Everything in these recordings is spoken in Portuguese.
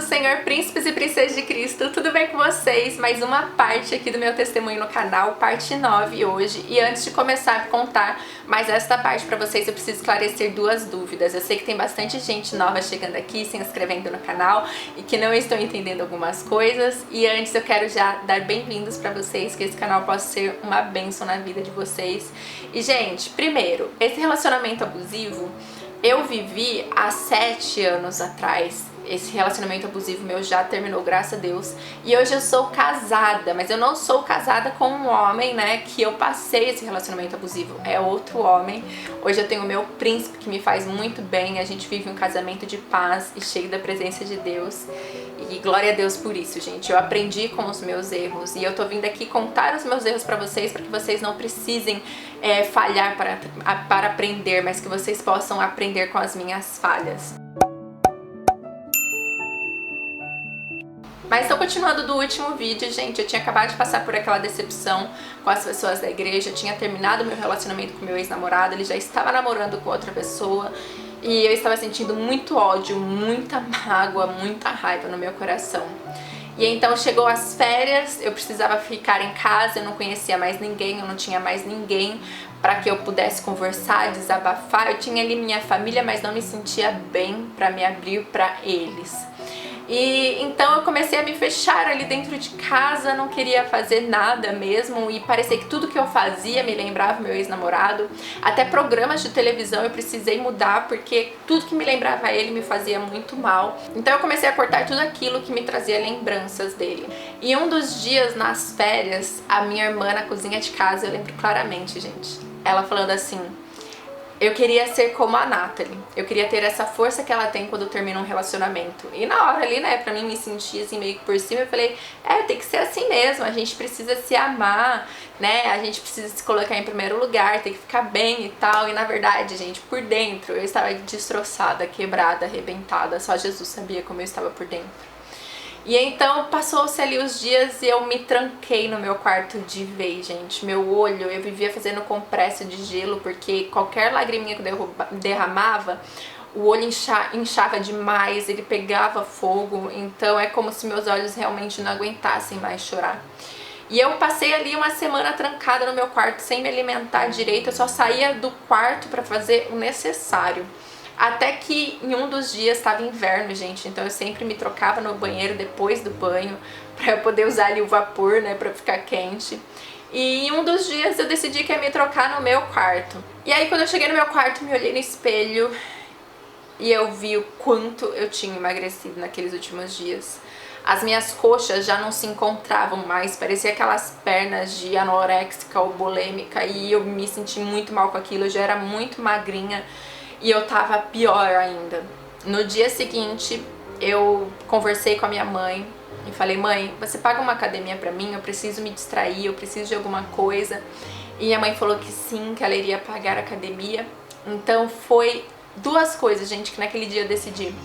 Senhor, príncipes e princesas de Cristo, tudo bem com vocês? Mais uma parte aqui do meu testemunho no canal, parte 9 hoje. E antes de começar a contar mais esta parte pra vocês, eu preciso esclarecer duas dúvidas. Eu sei que tem bastante gente nova chegando aqui, se inscrevendo no canal e que não estão entendendo algumas coisas. E antes eu quero já dar bem-vindos pra vocês, que esse canal possa ser uma bênção na vida de vocês. E gente, primeiro, esse relacionamento abusivo eu vivi há 7 anos atrás. Esse relacionamento abusivo meu já terminou, graças a Deus. E hoje eu sou casada, mas eu não sou casada com um homem, né, que eu passei esse relacionamento abusivo. É outro homem. Hoje eu tenho o meu príncipe, que me faz muito bem. A gente vive um casamento de paz e cheio da presença de Deus. E glória a Deus por isso, gente. Eu aprendi com os meus erros. E eu tô vindo aqui contar os meus erros pra vocês, para que vocês não precisem falhar para aprender, mas que vocês possam aprender com as minhas falhas. Mas então, continuando do último vídeo, gente, eu tinha acabado de passar por aquela decepção com as pessoas da igreja, eu tinha terminado meu relacionamento com meu ex-namorado, ele já estava namorando com outra pessoa e eu estava sentindo muito ódio, muita mágoa, muita raiva no meu coração. E então chegou as férias, eu precisava ficar em casa, eu não conhecia mais ninguém, eu não tinha mais ninguém para que eu pudesse conversar, desabafar. Eu tinha ali minha família, mas não me sentia bem para me abrir para eles. E então eu comecei a me fechar ali dentro de casa, não queria fazer nada mesmo e parecia que tudo que eu fazia me lembrava meu ex-namorado. Até programas de televisão eu precisei mudar porque tudo que me lembrava ele me fazia muito mal. Então eu comecei a cortar tudo aquilo que me trazia lembranças dele. E um dos dias nas férias, a minha irmã na cozinha de casa, eu lembro claramente, gente, ela falando assim: eu queria ser como a Nathalie, eu queria ter essa força que ela tem quando termina um relacionamento. E na hora ali, né, pra mim me sentir assim meio que por cima, eu falei, tem que ser assim mesmo, a gente precisa se amar, né, a gente precisa se colocar em primeiro lugar, tem que ficar bem e tal. E na verdade, gente, por dentro eu estava destroçada, quebrada, arrebentada, só Jesus sabia como eu estava por dentro. E então passou-se ali os dias e eu me tranquei no meu quarto de vez, gente. Meu olho, eu vivia fazendo compressa de gelo, porque qualquer lagriminha que eu derramava, o olho inchava demais, ele pegava fogo. Então é como se meus olhos realmente não aguentassem mais chorar. E eu passei ali uma semana trancada no meu quarto, sem me alimentar direito. Eu só saía do quarto para fazer o necessário. Até que em um dos dias estava inverno, gente, então eu sempre me trocava no banheiro depois do banho para eu poder usar ali o vapor, né, para ficar quente. E em um dos dias eu decidi que ia me trocar no meu quarto. E aí quando eu cheguei no meu quarto, me olhei no espelho e eu vi o quanto eu tinha emagrecido naqueles últimos dias. As minhas coxas já não se encontravam mais, parecia aquelas pernas de anoréxica ou bulêmica, e eu me senti muito mal com aquilo, eu já era muito magrinha. E eu tava pior ainda. No dia seguinte, eu conversei com a minha mãe e falei: mãe, você paga uma academia pra mim? Eu preciso me distrair, eu preciso de alguma coisa. E minha mãe falou que sim, que ela iria pagar a academia. Então foi duas coisas, gente, que naquele dia eu decidi: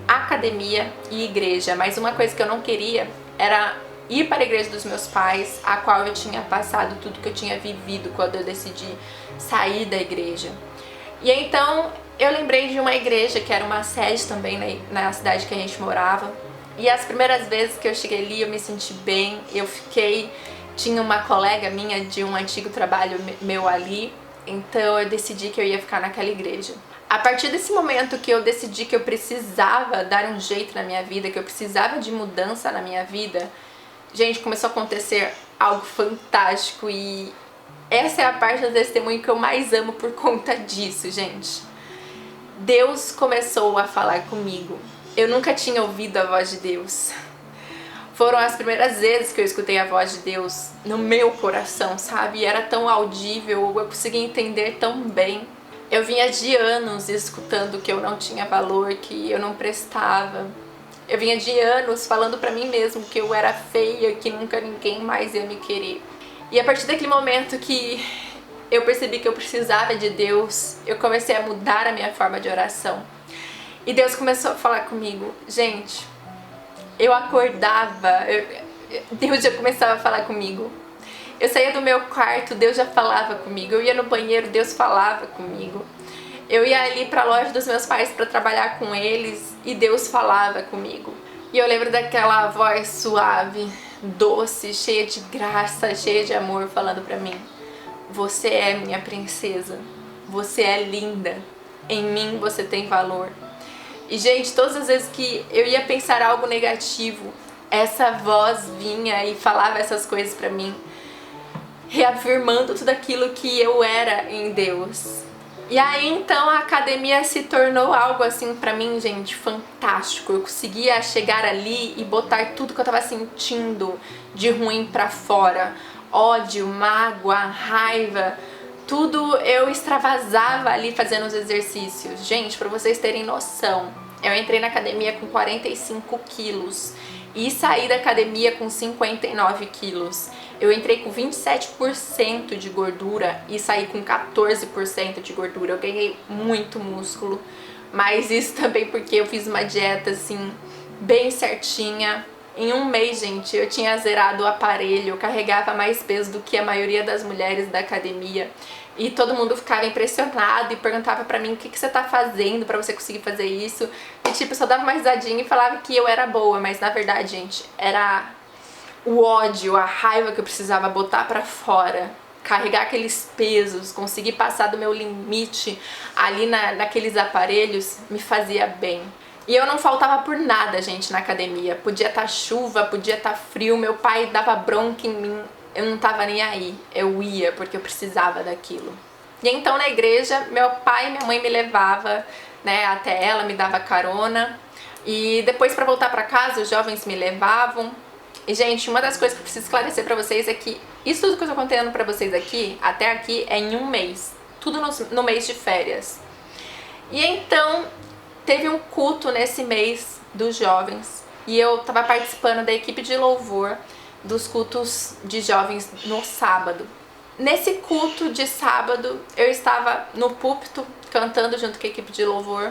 academia e igreja. Mas uma coisa que eu não queria era ir para a igreja dos meus pais, a qual eu tinha passado tudo que eu tinha vivido quando eu decidi sair da igreja. E então eu lembrei de uma igreja que era uma sede também na cidade que a gente morava. E as primeiras vezes que eu cheguei ali eu me senti bem, tinha uma colega minha de um antigo trabalho meu ali, então eu decidi que eu ia ficar naquela igreja. A partir desse momento que eu decidi que eu precisava dar um jeito na minha vida, que eu precisava de mudança na minha vida, gente, começou a acontecer algo fantástico. E essa é a parte do testemunho que eu mais amo por conta disso, gente. Deus começou a falar comigo. Eu nunca tinha ouvido a voz de Deus. Foram as primeiras vezes que eu escutei a voz de Deus no meu coração, sabe? E era tão audível, eu conseguia entender tão bem. Eu vinha de anos escutando que eu não tinha valor, que eu não prestava. Eu vinha de anos falando pra mim mesmo que eu era feia, que nunca ninguém mais ia me querer. E a partir daquele momento que eu percebi que eu precisava de Deus, eu comecei a mudar a minha forma de oração. E Deus começou a falar comigo. Gente, eu acordava, Deus já começava a falar comigo. Eu saía do meu quarto, Deus já falava comigo. Eu ia no banheiro, Deus falava comigo. Eu ia ali pra loja dos meus pais pra trabalhar com eles e Deus falava comigo. E eu lembro daquela voz suave, doce, cheia de graça, cheia de amor, falando pra mim: você é minha princesa, você é linda, em mim você tem valor. E, gente, todas as vezes que eu ia pensar algo negativo, essa voz vinha e falava essas coisas pra mim, reafirmando tudo aquilo que eu era em Deus. E aí, então, a academia se tornou algo assim pra mim, gente, fantástico. Eu conseguia chegar ali e botar tudo que eu tava sentindo de ruim pra fora. Ódio, mágoa, raiva, tudo eu extravasava ali fazendo os exercícios. Gente, pra vocês terem noção, eu entrei na academia com 45 quilos e saí da academia com 59 quilos. Eu entrei com 27% de gordura e saí com 14% de gordura. Eu ganhei muito músculo, mas isso também porque eu fiz uma dieta assim, bem certinha. Em um mês, gente, eu tinha zerado o aparelho, eu carregava mais peso do que a maioria das mulheres da academia. E todo mundo ficava impressionado e perguntava pra mim: o que você tá fazendo pra você conseguir fazer isso? E tipo, eu só dava uma risadinha e falava que eu era boa, mas na verdade, gente, era o ódio, a raiva que eu precisava botar pra fora. Carregar aqueles pesos, conseguir passar do meu limite ali naqueles aparelhos, me fazia bem. E eu não faltava por nada, gente, na academia. Podia estar chuva, podia estar frio, meu pai dava bronca em mim, eu não tava nem aí. Eu ia porque eu precisava daquilo. E então na igreja, meu pai e minha mãe me levava, né, até ela, me dava carona. E depois, para voltar para casa, os jovens me levavam. E, gente, uma das coisas que eu preciso esclarecer pra vocês é que isso tudo que eu tô contando pra vocês aqui, até aqui, é em um mês. Tudo no mês de férias. E então, teve um culto nesse mês dos jovens. E eu tava participando da equipe de louvor dos cultos de jovens no sábado. Nesse culto de sábado, eu estava no púlpito, cantando junto com a equipe de louvor.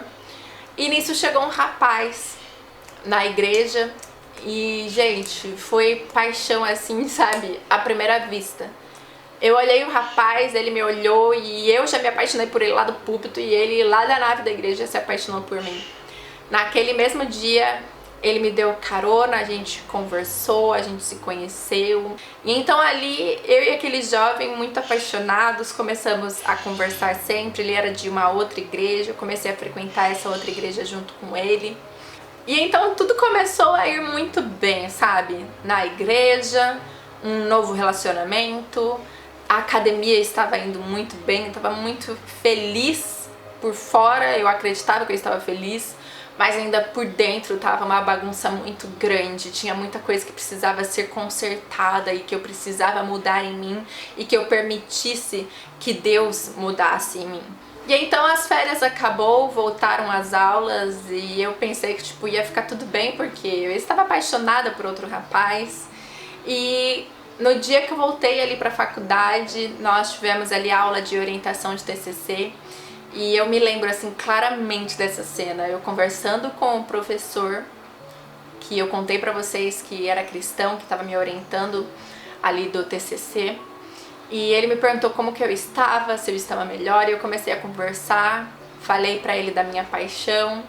E nisso chegou um rapaz na igreja. E, gente, foi paixão assim, sabe? À primeira vista. Eu olhei o rapaz, ele me olhou e eu já me apaixonei por ele lá do púlpito e ele lá da nave da igreja se apaixonou por mim. Naquele mesmo dia, ele me deu carona, a gente conversou, a gente se conheceu. E então ali, eu e aquele jovem muito apaixonados, começamos a conversar sempre. Ele era de uma outra igreja, eu comecei a frequentar essa outra igreja junto com ele. E então tudo começou a ir muito bem, sabe? Na igreja, um novo relacionamento, a academia estava indo muito bem, eu estava muito feliz por fora, eu acreditava que eu estava feliz, mas ainda por dentro estava uma bagunça muito grande, tinha muita coisa que precisava ser consertada e que eu precisava mudar em mim e que eu permitisse que Deus mudasse em mim. E então as férias acabou, voltaram as aulas e eu pensei que tipo, ia ficar tudo bem porque eu estava apaixonada por outro rapaz. E no dia que eu voltei ali para a faculdade, nós tivemos ali aula de orientação de TCC. E eu me lembro assim claramente dessa cena, eu conversando com o professor, que eu contei pra vocês que era cristão, que estava me orientando ali do TCC. E ele me perguntou como que eu estava, se eu estava melhor, e eu comecei a conversar, falei pra ele da minha paixão.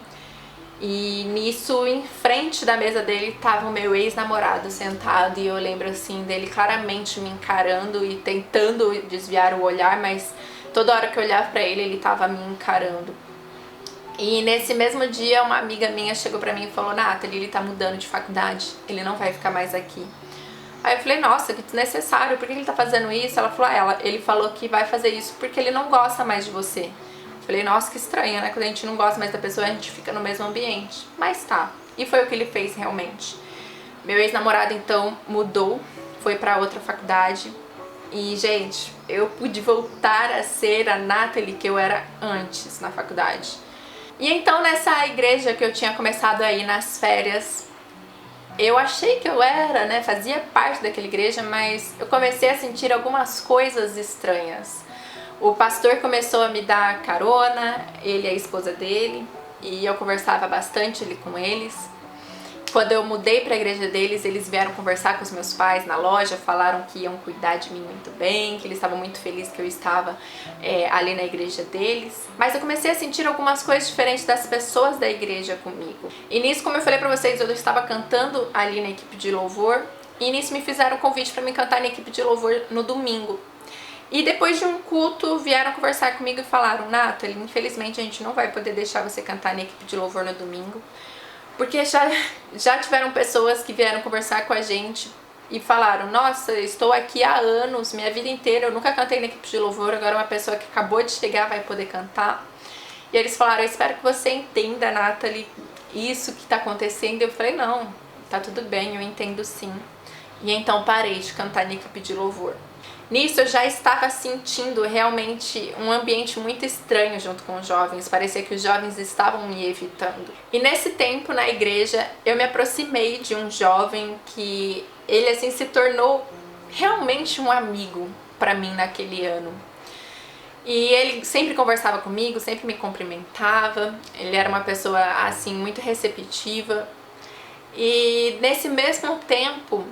E nisso, em frente da mesa dele, tava o meu ex-namorado sentado, e eu lembro assim dele claramente me encarando e tentando desviar o olhar, mas toda hora que eu olhava pra ele, ele tava me encarando. E nesse mesmo dia, uma amiga minha chegou pra mim e falou: Nathalie, ele tá mudando de faculdade, ele não vai ficar mais aqui. Aí eu falei: nossa, que desnecessário, por que ele tá fazendo isso? Ela falou: ele falou que vai fazer isso porque ele não gosta mais de você. Eu falei: nossa, que estranho, né? Quando a gente não gosta mais da pessoa, a gente fica no mesmo ambiente. Mas tá, e foi o que ele fez realmente. Meu ex-namorado então mudou, foi pra outra faculdade. E, gente, eu pude voltar a ser a Nathalie que eu era antes na faculdade. E então nessa igreja que eu tinha começado a ir nas férias, eu achei que eu era, né, fazia parte daquela igreja, mas eu comecei a sentir algumas coisas estranhas. O pastor começou a me dar carona, ele e a esposa dele, e eu conversava bastante ali com eles. Quando eu mudei para a igreja deles, eles vieram conversar com os meus pais na loja, falaram que iam cuidar de mim muito bem, que eles estavam muito felizes que eu estava ali na igreja deles. Mas eu comecei a sentir algumas coisas diferentes das pessoas da igreja comigo. E nisso, como eu falei para vocês, eu estava cantando ali na equipe de louvor, e nisso me fizeram um convite para me cantar na equipe de louvor no domingo. E depois de um culto, vieram conversar comigo e falaram: Nathalie, infelizmente a gente não vai poder deixar você cantar na equipe de louvor no domingo, porque já tiveram pessoas que vieram conversar com a gente e falaram: nossa, eu estou aqui há anos, minha vida inteira, eu nunca cantei na equipe de louvor, agora uma pessoa que acabou de chegar vai poder cantar. E eles falaram: eu espero que você entenda, Nathalie, isso que está acontecendo. Eu falei: não, tá tudo bem, eu entendo sim. E então parei de cantar na equipe de louvor. Nisso eu já estava sentindo realmente um ambiente muito estranho junto com os jovens, parecia que os jovens estavam me evitando. E nesse tempo na igreja eu me aproximei de um jovem que ele assim se tornou realmente um amigo para mim naquele ano. E ele sempre conversava comigo, sempre me cumprimentava, ele era uma pessoa assim muito receptiva. E nesse mesmo tempo,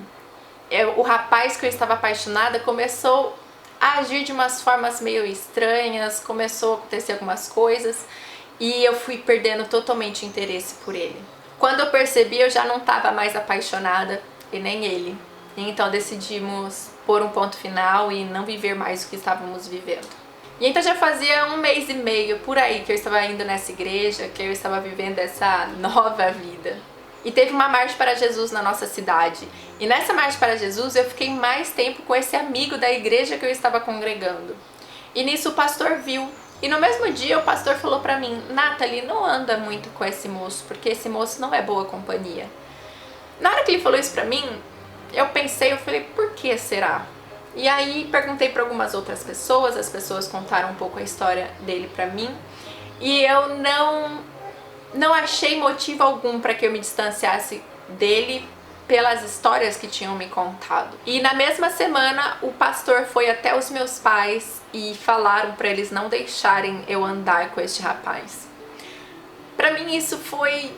o rapaz que eu estava apaixonada começou a agir de umas formas meio estranhas, começou a acontecer algumas coisas e eu fui perdendo totalmente interesse por ele. Quando eu percebi, eu já não estava mais apaixonada e nem ele. Então decidimos pôr um ponto final e não viver mais o que estávamos vivendo. E então já fazia 1 mês e meio por aí que eu estava indo nessa igreja, que eu estava vivendo essa nova vida. E teve uma marcha para Jesus na nossa cidade. E nessa marcha para Jesus eu fiquei mais tempo com esse amigo da igreja que eu estava congregando. E nisso o pastor viu. E no mesmo dia o pastor falou para mim: Nathalie, não anda muito com esse moço, porque esse moço não é boa companhia. Na hora que ele falou isso para mim, eu pensei, eu falei: por que será? E aí perguntei para algumas outras pessoas, as pessoas contaram um pouco a história dele para mim. E eu não achei motivo algum para que eu me distanciasse dele pelas histórias que tinham me contado. E na mesma semana o pastor foi até os meus pais e falaram para eles não deixarem eu andar com este rapaz. Para mim isso foi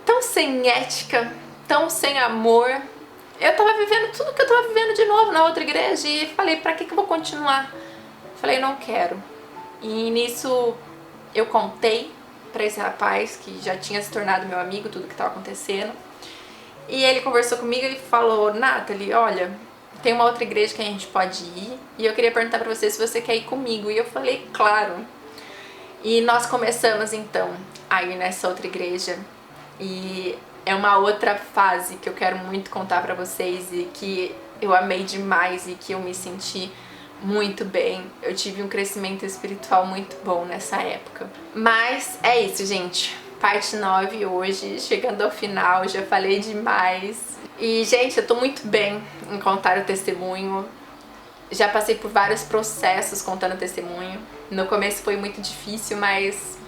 tão sem ética, tão sem amor. Eu tava vivendo tudo que eu tava vivendo de novo na outra igreja e falei: pra que eu vou continuar? Falei: não quero. E nisso eu contei para esse rapaz que já tinha se tornado meu amigo tudo que estava acontecendo. E ele conversou comigo e falou: Nathalie, olha, tem uma outra igreja que a gente pode ir e eu queria perguntar para você se você quer ir comigo. E eu falei: claro. E nós começamos então a ir nessa outra igreja e é uma outra fase que eu quero muito contar para vocês e que eu amei demais e que eu me senti muito bem. Eu tive um crescimento espiritual muito bom nessa época. Mas é isso, gente. Parte 9 hoje, chegando ao final, já falei demais. E, gente, eu tô muito bem em contar o testemunho. Já passei por vários processos contando o testemunho. No começo foi muito difícil, mas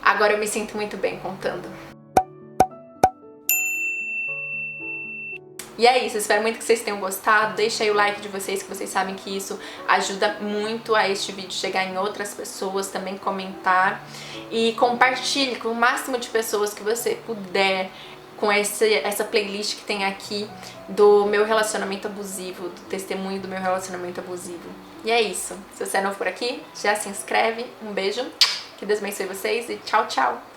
agora eu me sinto muito bem contando. E é isso, espero muito que vocês tenham gostado. Deixa aí o like de vocês, que vocês sabem que isso ajuda muito a este vídeo chegar em outras pessoas, também comentar. E compartilhe com o máximo de pessoas que você puder com essa playlist que tem aqui do meu relacionamento abusivo, do testemunho do meu relacionamento abusivo. E é isso, se você é novo por aqui, já se inscreve. Um beijo, que Deus abençoe vocês e tchau, tchau!